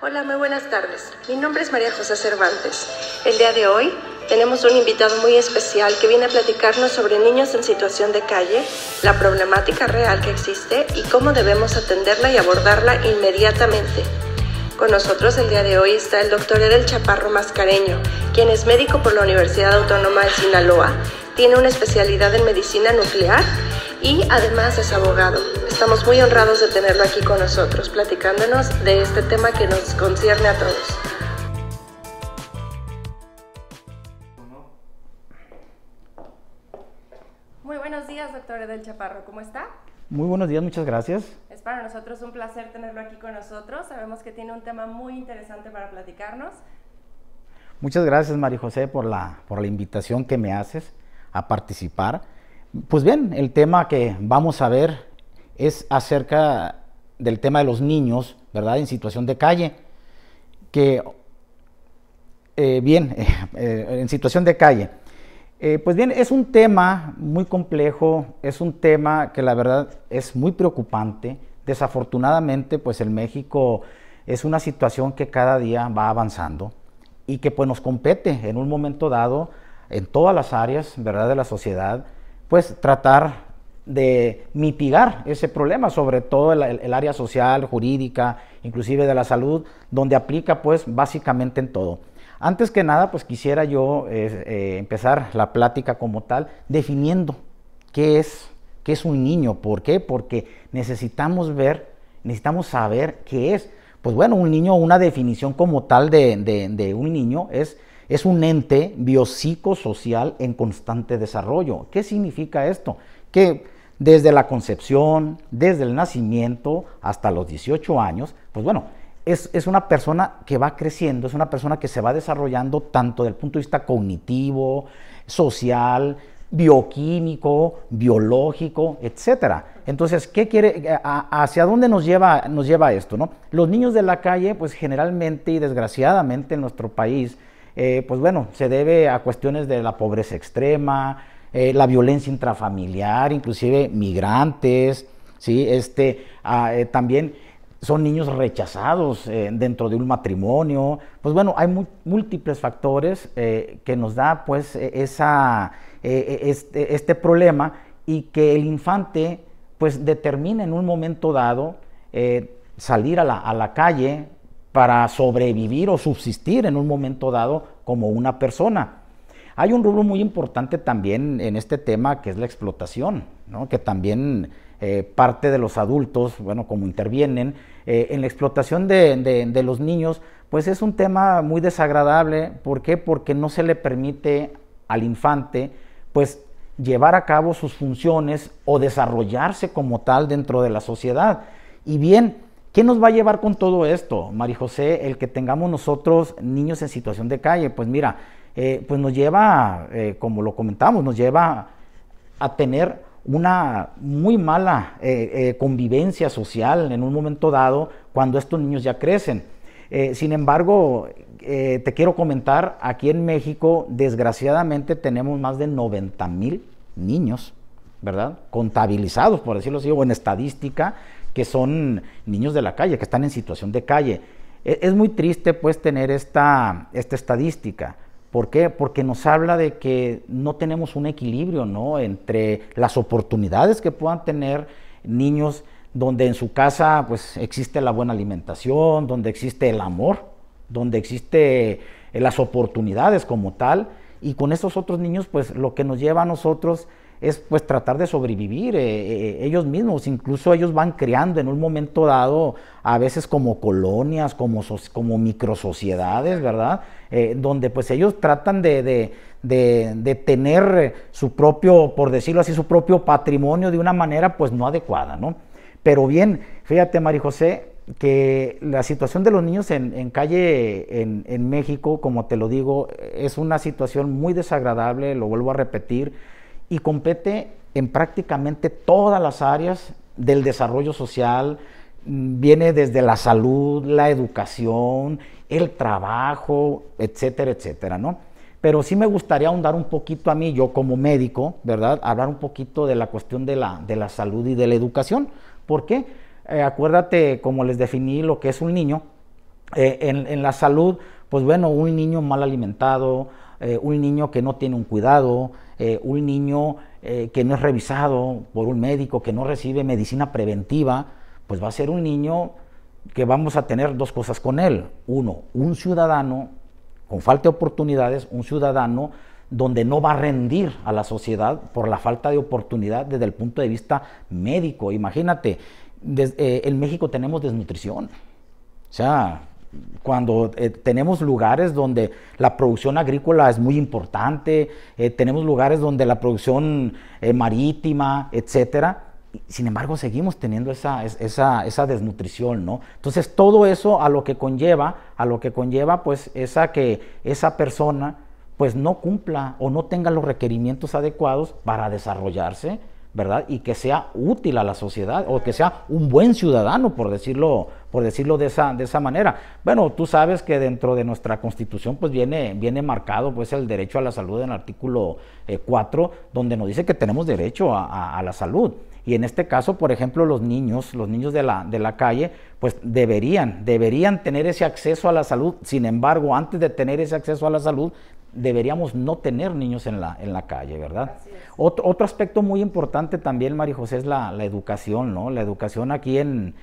Hola, muy buenas tardes. Mi nombre es María José Cervantes. El día de hoy tenemos un invitado muy especial que viene a platicarnos sobre niños en situación de calle, la problemática real que existe y cómo debemos atenderla y abordarla inmediatamente. Con nosotros el día de hoy está el doctor Edel Chaparro Mascareño, quien es médico por la Universidad Autónoma de Sinaloa, tiene una especialidad en medicina nuclear y además es abogado. Estamos muy honrados de tenerlo aquí con nosotros, platicándonos de este tema que nos concierne a todos. Muy buenos días, doctor Edel Chaparro, ¿cómo está? Muy buenos días, muchas gracias. Es para nosotros un placer tenerlo aquí con nosotros. Sabemos que tiene un tema muy interesante para platicarnos. Muchas gracias, María José, por la invitación que me haces a participar. Pues bien, el tema que vamos a ver es acerca del tema de los niños, ¿verdad?, en situación de calle. En situación de calle. Pues bien, es un tema muy complejo, es un tema que la verdad es muy preocupante. Desafortunadamente, pues en México es una situación que cada día va avanzando y que pues nos compete en un momento dado en todas las áreas, ¿verdad?, de la sociedad, pues tratar de mitigar ese problema, sobre todo el área social, jurídica, inclusive de la salud, donde aplica pues básicamente en todo. Antes que nada, pues quisiera yo empezar la plática como tal, definiendo qué es un niño. ¿Por qué? Porque necesitamos saber qué es. Pues bueno, un niño, una definición como tal de un niño es un ente biopsicosocial en constante desarrollo. ¿Qué significa esto? Que desde la concepción, desde el nacimiento hasta los 18 años, pues bueno, es una persona que va creciendo, es una persona que se va desarrollando tanto desde el punto de vista cognitivo, social, bioquímico, biológico, etcétera. Entonces, ¿hacia dónde nos lleva esto, no? Los niños de la calle, pues generalmente y desgraciadamente en nuestro país, pues bueno, se debe a cuestiones de la pobreza extrema, la violencia intrafamiliar, inclusive migrantes, ¿sí? También son niños rechazados dentro de un matrimonio. Pues bueno, hay múltiples factores que nos da pues este problema, y que el infante pues determina en un momento dado salir a la calle para sobrevivir o subsistir en un momento dado como una persona. Hay un rubro muy importante también en este tema, que es la explotación, ¿no? Que también parte de los adultos, bueno, como intervienen en la explotación de los niños, pues es un tema muy desagradable. ¿Por qué? Porque no se le permite al infante pues llevar a cabo sus funciones o desarrollarse como tal dentro de la sociedad. Y bien, ¿qué nos va a llevar con todo esto, María José, el que tengamos nosotros niños en situación de calle? Pues mira, pues nos lleva, como lo comentamos, nos lleva a tener una muy mala convivencia social en un momento dado cuando estos niños ya crecen. Sin embargo, te quiero comentar, aquí en México desgraciadamente tenemos más de 90,000 niños, ¿verdad?, contabilizados, por decirlo así, o en estadística, que son niños de la calle, que están en situación de calle. Es muy triste pues tener esta estadística. ¿Por qué? Porque nos habla de que no tenemos un equilibrio, ¿no?, entre las oportunidades que puedan tener niños donde en su casa pues existe la buena alimentación, donde existe el amor, donde existe las oportunidades como tal, y con esos otros niños pues lo que nos lleva a nosotros es pues tratar de sobrevivir ellos mismos. Incluso ellos van creando en un momento dado a veces como colonias, como microsociedades, ¿verdad? Donde pues ellos tratan de tener su propio, por decirlo así, su propio patrimonio de una manera pues no adecuada, ¿no? Pero bien, fíjate, María José, que la situación de los niños en calle en México, como te lo digo, es una situación muy desagradable, lo vuelvo a repetir, y compete en prácticamente todas las áreas del desarrollo social. Viene desde la salud, la educación, el trabajo, etcétera, etcétera, ¿no? Pero sí me gustaría ahondar un poquito a mí, yo como médico, ¿verdad?, hablar un poquito de la cuestión de la salud y de la educación. ¿Por qué? Acuérdate, como les definí lo que es un niño, En la salud, pues bueno, un niño mal alimentado, un niño que no tiene un cuidado, un niño que no es revisado por un médico, que no recibe medicina preventiva, pues va a ser un niño que vamos a tener dos cosas con él. Uno, un ciudadano con falta de oportunidades, un ciudadano donde no va a rendir a la sociedad por la falta de oportunidad desde el punto de vista médico. Imagínate, en México tenemos desnutrición. O sea, cuando tenemos lugares donde la producción agrícola es muy importante, tenemos lugares donde la producción marítima, etcétera, sin embargo seguimos teniendo esa desnutrición, ¿no? Entonces todo eso a lo que conlleva pues que esa persona pues no cumpla o no tenga los requerimientos adecuados para desarrollarse, ¿verdad? Y que sea útil a la sociedad, o que sea un buen ciudadano, por decirlo de esa manera. Bueno, tú sabes que dentro de nuestra Constitución pues viene marcado pues el derecho a la salud en el artículo 4, donde nos dice que tenemos derecho a la salud. Y en este caso, por ejemplo, los niños de la calle, pues deberían tener ese acceso a la salud. Sin embargo, antes de tener ese acceso a la salud, deberíamos no tener niños en la calle, ¿verdad? Otro aspecto muy importante también, María José, es la educación, ¿no? La educación aquí en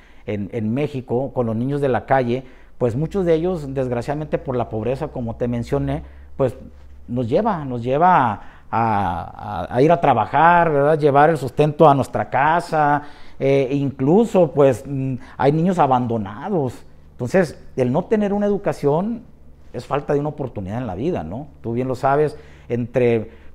México, con los niños de la calle, pues muchos de ellos, desgraciadamente por la pobreza, como te mencioné, pues nos lleva a ir a trabajar, ¿verdad? Llevar el sustento a nuestra casa, incluso pues hay niños abandonados. Entonces, el no tener una educación es falta de una oportunidad en la vida, ¿no? Tú bien lo sabes,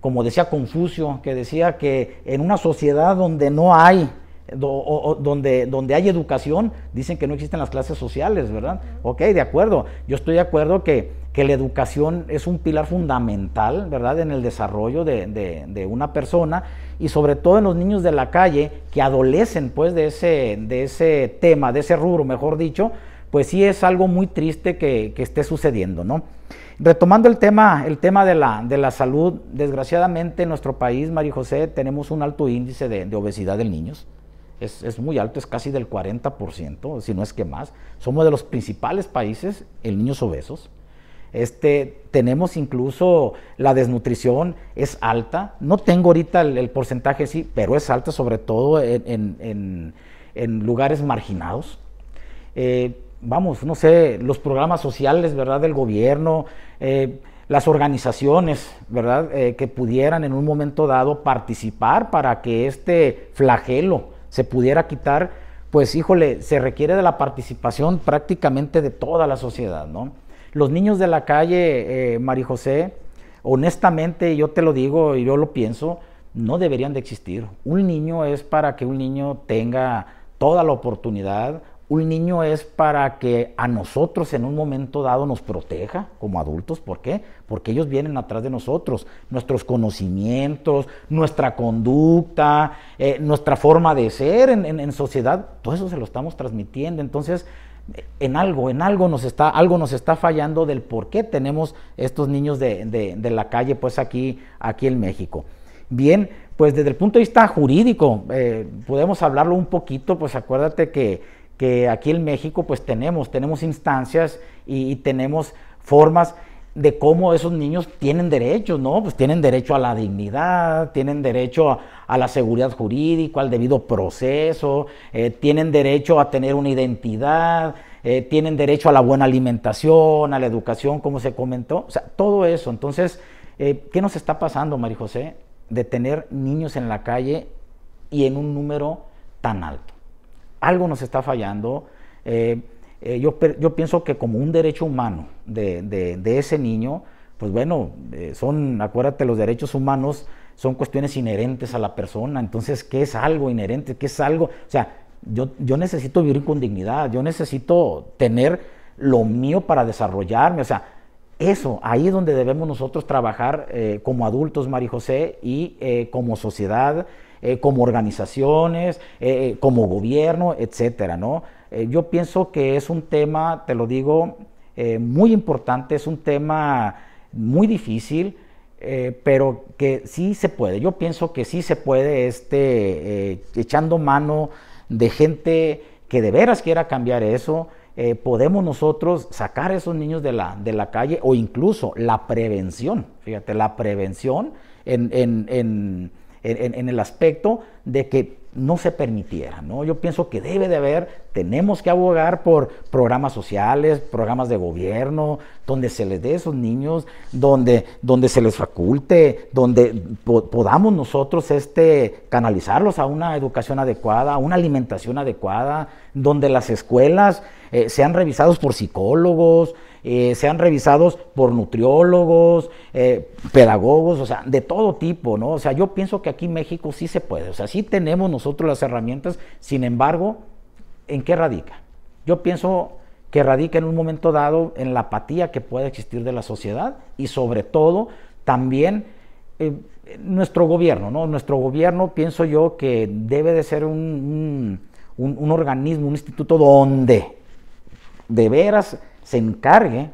como decía Confucio, que decía que en una sociedad donde no hay, donde hay educación, dicen que no existen las clases sociales, ¿verdad? Ok, de acuerdo, yo estoy de acuerdo que la educación es un pilar fundamental, ¿verdad?, en el desarrollo de una persona, y sobre todo en los niños de la calle que adolecen pues de ese tema, de ese rubro, mejor dicho, pues sí es algo muy triste que esté sucediendo, ¿no? Retomando el tema de la salud, desgraciadamente en nuestro país, María José, tenemos un alto índice de obesidad de niños. Es muy alto, es casi del 40%, si no es que más. Somos de los principales países en niños obesos. Tenemos incluso la desnutrición, es alta. No tengo ahorita el porcentaje, sí, pero es alta, sobre todo en lugares marginados. Vamos, no sé, los programas sociales, ¿verdad?, del gobierno, las organizaciones, ¿verdad?, que pudieran en un momento dado participar para que este flagelo se pudiera quitar, pues híjole, se requiere de la participación prácticamente de toda la sociedad, ¿no? Los niños de la calle, María José, honestamente yo te lo digo y yo lo pienso, no deberían de existir. Un niño es para que un niño tenga toda la oportunidad. Un niño es para que a nosotros en un momento dado nos proteja como adultos. ¿Por qué? Porque ellos vienen atrás de nosotros, nuestros conocimientos, nuestra conducta, nuestra forma de ser en sociedad, todo eso se lo estamos transmitiendo. Entonces, algo nos está fallando del por qué tenemos estos niños de la calle pues aquí en México. Bien, pues desde el punto de vista jurídico, podemos hablarlo un poquito, pues acuérdate que aquí en México pues tenemos instancias y tenemos formas de cómo esos niños tienen derechos, ¿no? Pues tienen derecho a la dignidad, tienen derecho a la seguridad jurídica, al debido proceso, tienen derecho a tener una identidad, tienen derecho a la buena alimentación, a la educación, como se comentó, o sea, todo eso. Entonces, ¿qué nos está pasando, María José, de tener niños en la calle y en un número tan alto? Algo nos está fallando. Yo pienso que como un derecho humano de ese niño, pues bueno, acuérdate, los derechos humanos son cuestiones inherentes a la persona. Entonces, ¿qué es algo inherente? ¿Qué es algo? O sea, yo necesito vivir con dignidad, yo necesito tener lo mío para desarrollarme. O sea, eso, ahí es donde debemos nosotros trabajar como adultos, María José, y como sociedad, como organizaciones, como gobierno, etcétera, ¿no? Yo pienso que es un tema, te lo digo, muy importante, es un tema muy difícil, pero que sí se puede. Yo pienso que sí se puede, echando mano de gente que de veras quiera cambiar eso, podemos nosotros sacar a esos niños de la calle, o incluso la prevención, fíjate, la prevención en el aspecto de que no se permitiera, ¿no? Yo pienso que debe de haber, tenemos que abogar por programas sociales, programas de gobierno, donde se les dé a esos niños, donde se les faculte, donde podamos nosotros canalizarlos a una educación adecuada, a una alimentación adecuada, donde las escuelas sean revisados por psicólogos, sean revisados por nutriólogos, pedagogos, o sea, de todo tipo, ¿no? O sea, yo pienso que aquí en México sí se puede, o sea, sí tenemos nosotros las herramientas, sin embargo, ¿en qué radica? Yo pienso que radica en un momento dado en la apatía que puede existir de la sociedad y sobre todo también nuestro gobierno, ¿no? Nuestro gobierno, pienso yo, que debe de ser un organismo, un instituto donde de veras se encargue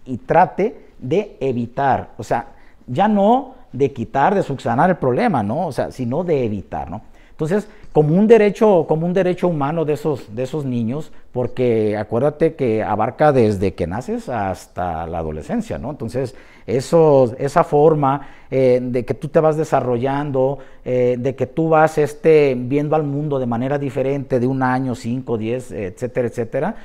y trate de evitar, o sea, ya no de quitar, de subsanar el problema, ¿no? O sea, sino de evitar, ¿no? Entonces, como un derecho humano de esos niños, porque acuérdate que abarca desde que naces hasta la adolescencia, ¿no? Entonces, esa forma de que tú te vas desarrollando, de que tú vas viendo al mundo de manera diferente, de 1 año, 5, 10, etcétera, etcétera,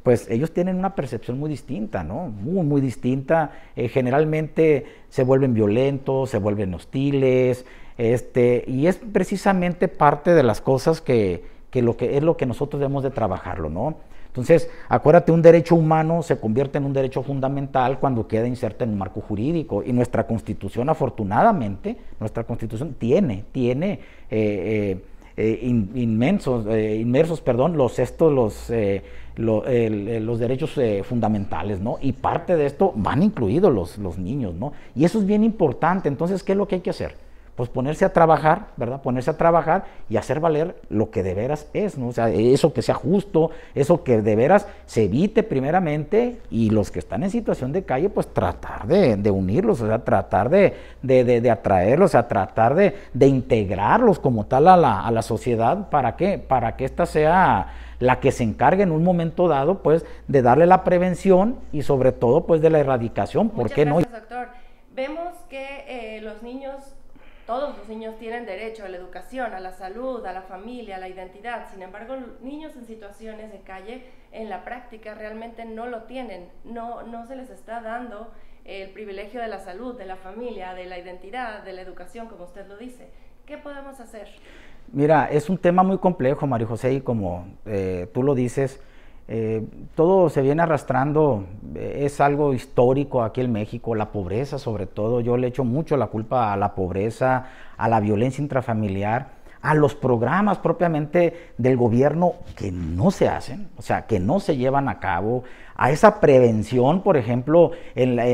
pues ellos tienen una percepción muy distinta, ¿no? Muy, muy distinta. Generalmente se vuelven violentos, se vuelven hostiles, y es precisamente parte de las cosas que es lo que nosotros debemos de trabajarlo, ¿no? Entonces, acuérdate, un derecho humano se convierte en un derecho fundamental cuando queda inserto en un marco jurídico, y nuestra Constitución, afortunadamente, tiene inmersos, los derechos fundamentales, ¿no? Y parte de esto van incluidos los niños, ¿no? Y eso es bien importante. Entonces, ¿qué es lo que hay que hacer? Pues ponerse a trabajar, ¿verdad? Ponerse a trabajar y hacer valer lo que de veras es, ¿no? O sea, eso que sea justo, eso que de veras se evite primeramente, y los que están en situación de calle, pues tratar de unirlos, o sea, tratar de atraerlos, o sea, tratar de integrarlos como tal a la sociedad. ¿Para qué? Para que esta sea la que se encargue en un momento dado, pues, de darle la prevención y sobre todo, pues, de la erradicación. ¿Por qué no? Muchas gracias, doctor. Vemos que todos los niños tienen derecho a la educación, a la salud, a la familia, a la identidad. Sin embargo, niños en situaciones de calle, en la práctica, realmente no lo tienen. No se les está dando el privilegio de la salud, de la familia, de la identidad, de la educación, como usted lo dice. ¿Qué podemos hacer? Mira, es un tema muy complejo, María José, y como tú lo dices, todo se viene arrastrando, es algo histórico aquí en México, la pobreza sobre todo. Yo le echo mucho la culpa a la pobreza, a la violencia intrafamiliar, a los programas propiamente del gobierno que no se hacen, o sea, que no se llevan a cabo, a esa prevención, por ejemplo, en la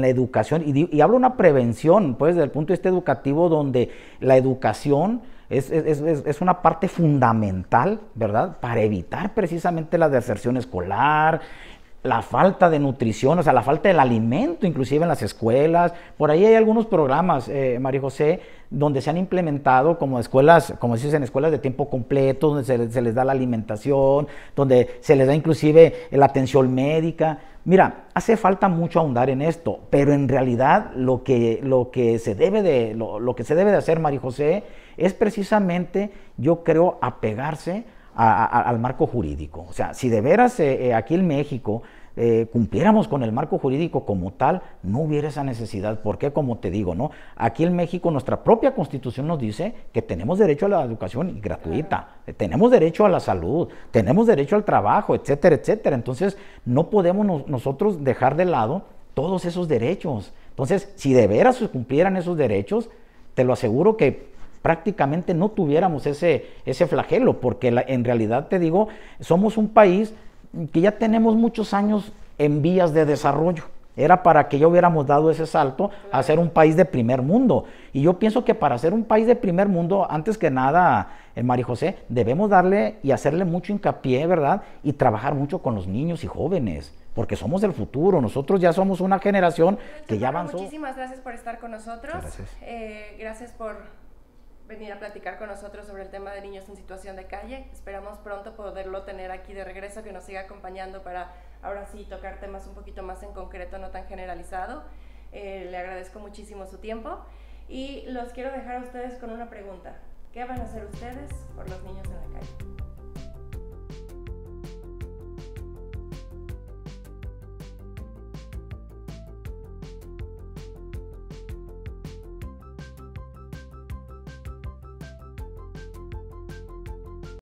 educación, y hablo de una prevención, pues, desde el punto de vista educativo, donde la educación es una parte fundamental, ¿verdad?, para evitar precisamente la deserción escolar, la falta de nutrición, o sea, la falta del alimento, inclusive en las escuelas. Por ahí hay algunos programas, María José, donde se han implementado como escuelas, como se dice, en escuelas de tiempo completo, donde se les da la alimentación, donde se les da inclusive la atención médica. Mira, hace falta mucho ahondar en esto, pero en realidad lo que se debe de hacer, María José, es precisamente, yo creo, apegarse al marco jurídico. O sea, si de veras aquí en México cumpliéramos con el marco jurídico como tal, no hubiera esa necesidad. Porque, como te digo, ¿no? Aquí en México nuestra propia Constitución nos dice que tenemos derecho a la educación gratuita, tenemos derecho a la salud, tenemos derecho al trabajo, etcétera, etcétera. Entonces, no podemos nosotros dejar de lado todos esos derechos. Entonces, si de veras se cumplieran esos derechos, te lo aseguro que prácticamente no tuviéramos ese flagelo, porque en realidad, te digo, somos un país que ya tenemos muchos años en vías de desarrollo. Era para que ya hubiéramos dado ese salto a ser un país de primer mundo. Y yo pienso que para ser un país de primer mundo, antes que nada, María José, debemos darle y hacerle mucho hincapié, ¿verdad? Y trabajar mucho con los niños y jóvenes, porque somos el futuro. Nosotros ya somos una generación que ya avanzó. Muchísimas gracias por estar con nosotros. Gracias. Gracias por venir a platicar con nosotros sobre el tema de niños en situación de calle. Esperamos pronto poderlo tener aquí de regreso, que nos siga acompañando para ahora sí tocar temas un poquito más en concreto, no tan generalizado. Le agradezco muchísimo su tiempo y los quiero dejar a ustedes con una pregunta. ¿Qué van a hacer ustedes por los niños en la calle?